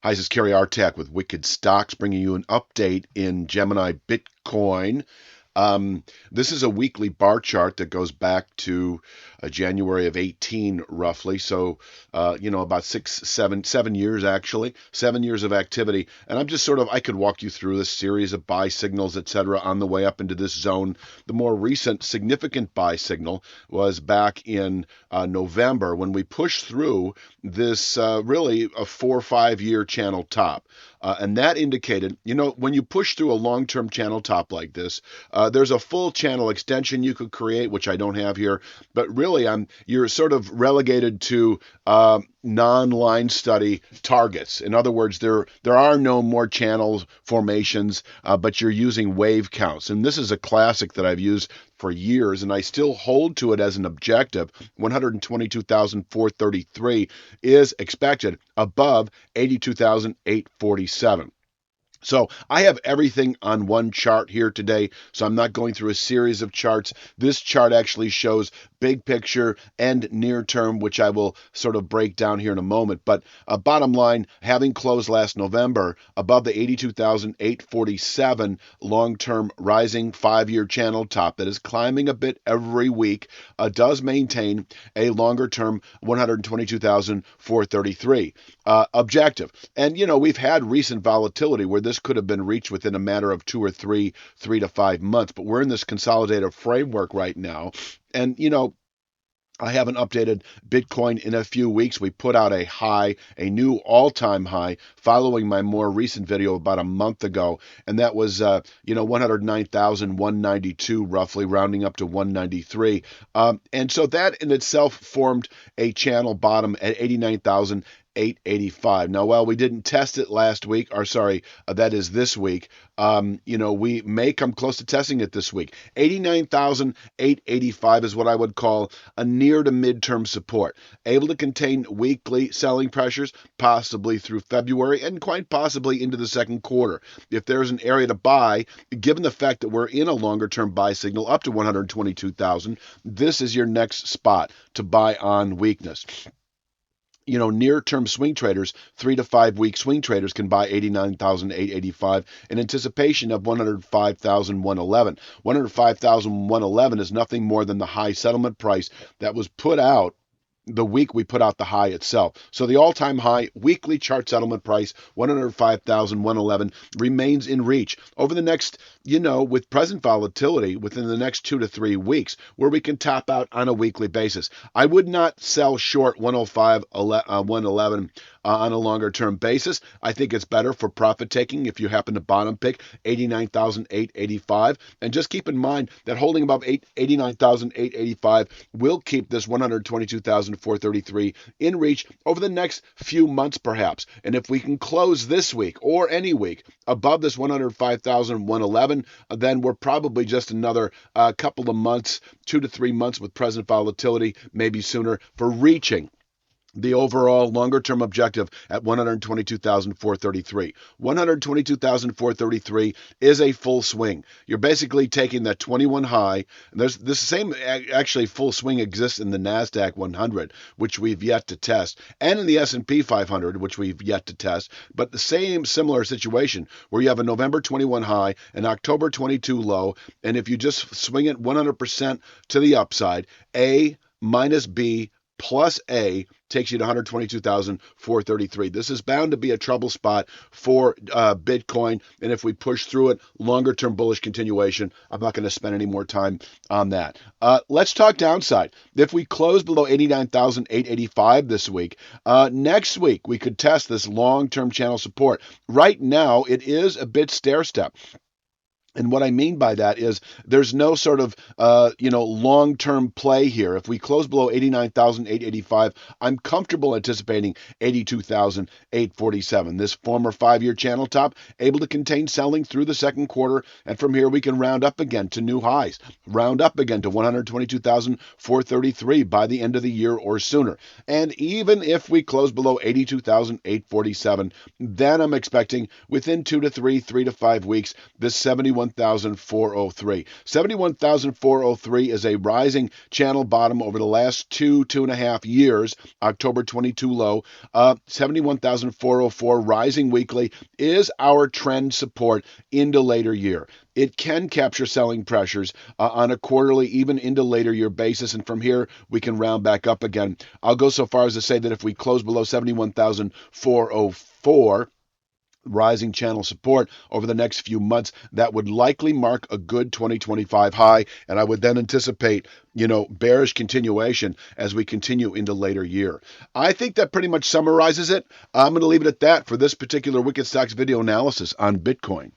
Hi, this is Kerry Artak with Wicked Stocks, bringing you an update in Gemini Bitcoin. This is a weekly bar chart that goes back to January of 18, roughly. So, about 7 years actually, 7 years of activity. And I'm just I could walk you through this series of buy signals, etc., on the way up into this zone. The more recent significant buy signal was back in November when we pushed through this really a 4 or 5 year channel top. And that indicated, when you push through a long term channel top like this, there's a full channel extension you could create, which I don't have here, but really, you're sort of relegated to non-line study targets. In other words, there are no more channel formations, but you're using wave counts, and this is a classic that I've used for years, and I still hold to it as an objective. 122,433 is expected above 82,847. So I have everything on one chart here today, so I'm not going through a series of charts. This chart actually shows big picture and near term, which I will sort of break down here in a moment. But bottom line, having closed last November above the 82,847 long-term rising 5-year channel top that is climbing a bit every week, does maintain a longer-term 122,433 objective. And, we've had recent volatility where this could have been reached within a matter of 3 to 5 months, but we're in this consolidated framework right now. And, I haven't updated Bitcoin in a few weeks. We put out a new all-time high, following my more recent video about a month ago, and that was 109,192, roughly rounding up to 193. And so that in itself formed a channel bottom at 89,885. Now, while we didn't test it last week, or sorry, that is this week, we may come close to testing it this week. 89,885 is what I would call a near to midterm support, able to contain weekly selling pressures, possibly through February and quite possibly into the second quarter. If there's an area to buy, given the fact that we're in a longer term buy signal up to 122,000, this is your next spot to buy on weakness. Near-term swing traders, 3 to 5 week swing traders can buy 89,885 in anticipation of 105,111. 105,111 is nothing more than the high settlement price that was put out the week we put out the high itself. So the all-time high weekly chart settlement price, 105,111, remains in reach over the next, with present volatility within the next 2 to 3 weeks, where we can top out on a weekly basis. I would not sell short 105, 111 on a longer term basis. I think it's better for profit taking if you happen to bottom pick 89,885. And just keep in mind that holding above 89,885 will keep this 122,433 in reach over the next few months, perhaps. And if we can close this week or any week above this 105,111, then we're probably just another couple of months, 2 to 3 months with present volatility, maybe sooner, for reaching the overall longer term objective at 122,433. 122,433 is a full swing. You're basically taking that 21 high. And there's this same actually full swing exists in the Nasdaq 100, which we've yet to test, and in the S&P 500, which we've yet to test. But the same similar situation where you have a November 21 high, an October 22 low, and if you just swing it 100% to the upside, A minus B plus A takes you to 122,433. This is bound to be a trouble spot for Bitcoin, and if we push through it, longer term bullish continuation. I'm not going to spend any more time on that. Let's talk downside. If we close below 89,885 this week, next week we could test this long term channel support. Right now, it is a bit stair step. And what I mean by that is there's no sort of, long-term play here. If we close below 89,885, I'm comfortable anticipating 82,847. This former 5-year channel top able to contain selling through the second quarter, and from here we can round up again to new highs, round up again to 122,433 by the end of the year or sooner. And even if we close below 82,847, then I'm expecting within 3 to 5 weeks, this 71 71,403. 71,403 is a rising channel bottom over the last two and a half years. October 22 low. 71,404 rising weekly is our trend support into later year. It can capture selling pressures on a quarterly, even into later year basis. And from here, we can round back up again. I'll go so far as to say that if we close below 71,404, rising channel support over the next few months, that would likely mark a good 2025 high. And I would then anticipate, bearish continuation as we continue into later year. I think that pretty much summarizes it. I'm going to leave it at that for this particular Wicked Stocks video analysis on Bitcoin.